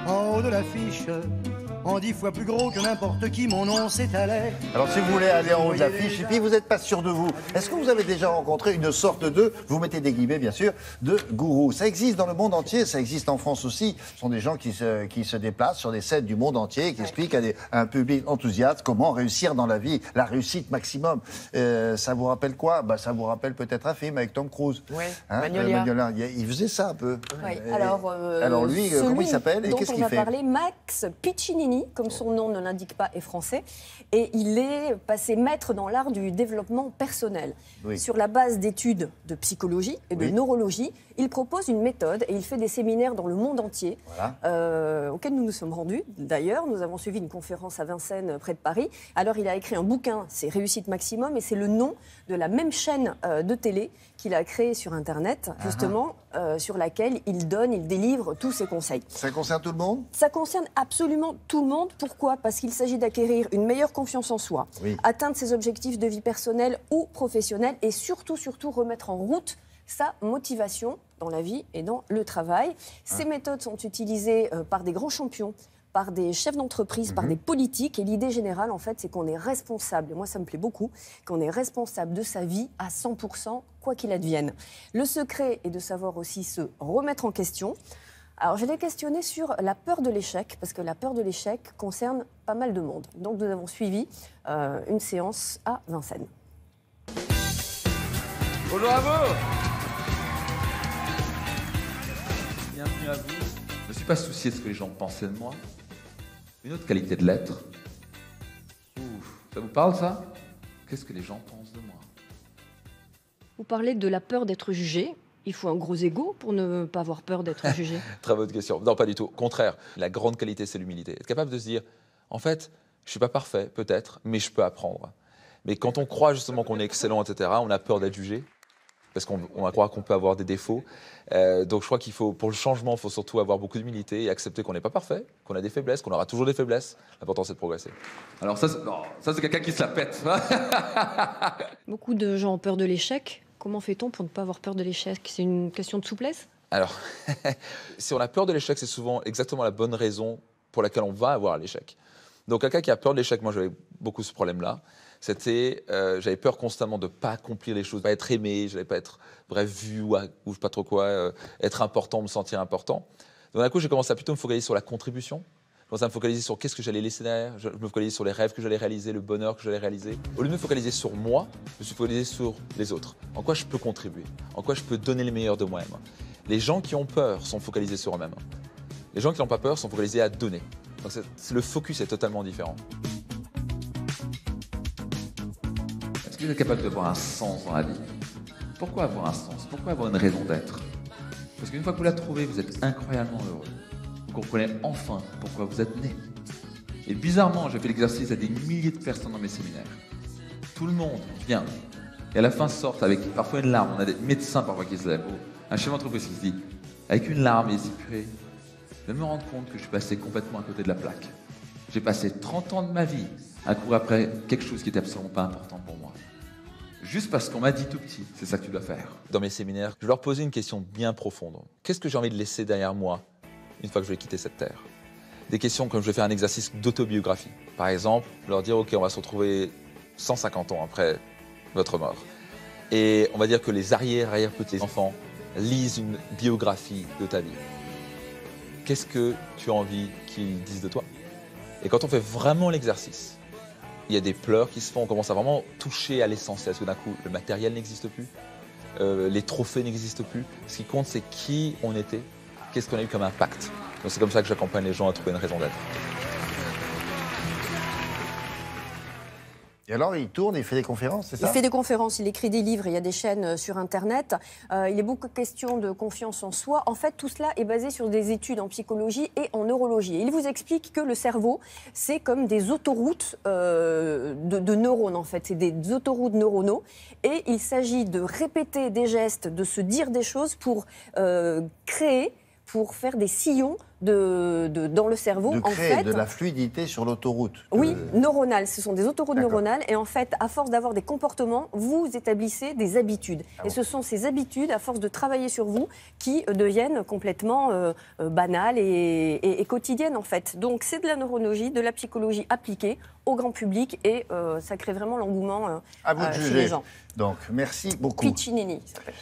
en haut de l'affiche, en 10 fois plus gros que n'importe qui, mon nom s'étalait. Alors si vous voulez aller en haut de l'affiche et puis vous n'êtes pas sûr de vous, est-ce que vous avez déjà rencontré une sorte de, vous mettez des guillemets bien sûr, de gourou? Ça existe dans le monde entier, ça existe en France aussi. Ce sont des gens qui se déplacent sur des scènes du monde entier, qui expliquent à un public enthousiaste comment réussir dans la vie, la réussite maximum. Ça vous rappelle quoi? Ça vous rappelle peut-être un film avec Tom Cruise. Oui, hein, Magnolia. Il faisait ça un peu. Oui. Alors lui, comment il s'appelle et qu'est-ce qu'il fait? On va parler, Max Piccinini, comme son nom ne l'indique pas, est français, et il est passé maître dans l'art du développement personnel. Oui. Sur la base d'études de psychologie et de neurologie, il propose une méthode et il fait des séminaires dans le monde entier, auxquels nous nous sommes rendus. D'ailleurs, nous avons suivi une conférence à Vincennes, près de Paris. Alors, il a écrit un bouquin, c'est Réussite Maximum, et c'est le nom de la même chaîne de télé qu'il a créée sur Internet, justement, sur laquelle il délivre tous ses conseils. Ça concerne tout le monde? Ça concerne absolument tout le monde. Pourquoi? Parce qu'il s'agit d'acquérir une meilleure confiance en soi, atteindre ses objectifs de vie personnelle ou professionnelle, et surtout remettre en route sa motivation dans la vie et dans le travail. Ces méthodes sont utilisées par des grands champions, par des chefs d'entreprise, par des politiques. Et l'idée générale, en fait, c'est qu'on est responsable, et moi ça me plaît beaucoup, qu'on est responsable de sa vie à 100%, quoi qu'il advienne. Le secret est de savoir aussi se remettre en question. Alors, je l'ai questionné sur la peur de l'échec, parce que la peur de l'échec concerne pas mal de monde. Donc, nous avons suivi une séance à Vincennes. Bonjour à vous! Bienvenue à vous. Je ne suis pas soucié de ce que les gens pensaient de moi. Une autre qualité de l'être. Ça vous parle, ça? Qu'est-ce que les gens pensent de moi? Vous parlez de la peur d'être jugé. Il faut un gros ego pour ne pas avoir peur d'être jugé. Très bonne question. Non, pas du tout. Au contraire, la grande qualité, c'est l'humilité. Être capable de se dire, en fait, je ne suis pas parfait, peut-être, mais je peux apprendre. Mais quand on croit justement qu'on est excellent, etc., on a peur d'être jugé, parce qu'on croit qu'on peut avoir des défauts. Donc je crois qu'il faut, pour le changement, il faut surtout avoir beaucoup d'humilité et accepter qu'on n'est pas parfait, qu'on a des faiblesses, qu'on aura toujours des faiblesses. L'important, c'est de progresser. Alors ça, c'est quelqu'un qui se la pète. Beaucoup de gens ont peur de l'échec. Comment fait-on pour ne pas avoir peur de l'échec? C'est une question de souplesse? Alors, si on a peur de l'échec, c'est souvent exactement la bonne raison pour laquelle on va avoir l'échec. Donc, quelqu'un qui a peur de l'échec, moi j'avais beaucoup ce problème-là, c'était, j'avais peur constamment de ne pas accomplir les choses, de ne pas être aimé, je n'allais pas être, vu ou je ne sais pas trop quoi, être important, me sentir important. Donc, d'un coup, j'ai commencé à plutôt me focaliser sur la contribution. Je commençais à me focaliser sur qu'est-ce que j'allais laisser derrière, je me focalisais sur les rêves que j'allais réaliser, le bonheur que j'allais réaliser. Au lieu de me focaliser sur moi, je me suis focalisé sur les autres. En quoi je peux contribuer, en quoi je peux donner le meilleur de moi-même. Les gens qui ont peur sont focalisés sur eux-mêmes. Les gens qui n'ont pas peur sont focalisés à donner. Donc le focus est totalement différent. Est-ce que vous êtes capable d'avoir un sens dans la vie? Pourquoi avoir un sens? Pourquoi avoir une raison d'être? Parce qu'une fois que vous la trouvez, vous êtes incroyablement heureux. Vous comprenez enfin pourquoi vous êtes né. Et bizarrement, j'ai fait l'exercice à des milliers de personnes dans mes séminaires. Tout le monde vient et à la fin sortent avec parfois une larme. On a des médecins parfois qui se lèvent. Un chef d'entreprise qui se dit avec une larme, il se dit purée, je vais me rendre compte que je suis passé complètement à côté de la plaque. J'ai passé 30 ans de ma vie à courir après quelque chose qui n'était absolument pas important pour moi. Juste parce qu'on m'a dit tout petit, c'est ça que tu dois faire. Dans mes séminaires, je leur posais une question bien profonde. Qu'est-ce que j'ai envie de laisser derrière moi une fois que je vais quitter cette terre? Des questions comme je vais faire un exercice d'autobiographie. Par exemple, leur dire, OK, on va se retrouver 150 ans après votre mort. Et on va dire que les arrière-petits-enfants lisent une biographie de ta vie. Qu'est-ce que tu as envie qu'ils disent de toi? Et quand on fait vraiment l'exercice, il y a des pleurs qui se font, on commence à vraiment toucher à l'essentiel, parce que d'un coup, le matériel n'existe plus, les trophées n'existent plus. Ce qui compte, c'est qui on était, qu'est-ce qu'on a eu comme impact. Donc c'est comme ça que j'accompagne les gens à trouver une raison d'être. Et alors, il tourne, il fait des conférences, c'est ça? Il fait des conférences, il écrit des livres, il y a des chaînes sur Internet. Il est beaucoup question de confiance en soi. En fait, tout cela est basé sur des études en psychologie et en neurologie. Et il vous explique que le cerveau, c'est comme des autoroutes de neurones, en fait. C'est des autoroutes neuronaux. Et il s'agit de répéter des gestes, de se dire des choses pour créer, pour faire des sillons dans le cerveau. De créer de la fluidité sur l'autoroute. Oui, neuronale. Ce sont des autoroutes neuronales. Et en fait, à force d'avoir des comportements, vous établissez des habitudes. Et ce sont ces habitudes, à force de travailler sur vous, qui deviennent complètement banales et quotidiennes, en fait. Donc, c'est de la neurologie, de la psychologie appliquée au grand public. Et ça crée vraiment l'engouement à vous de chez juger. les gens. Donc, merci beaucoup. Piccinini, ça s'appelle.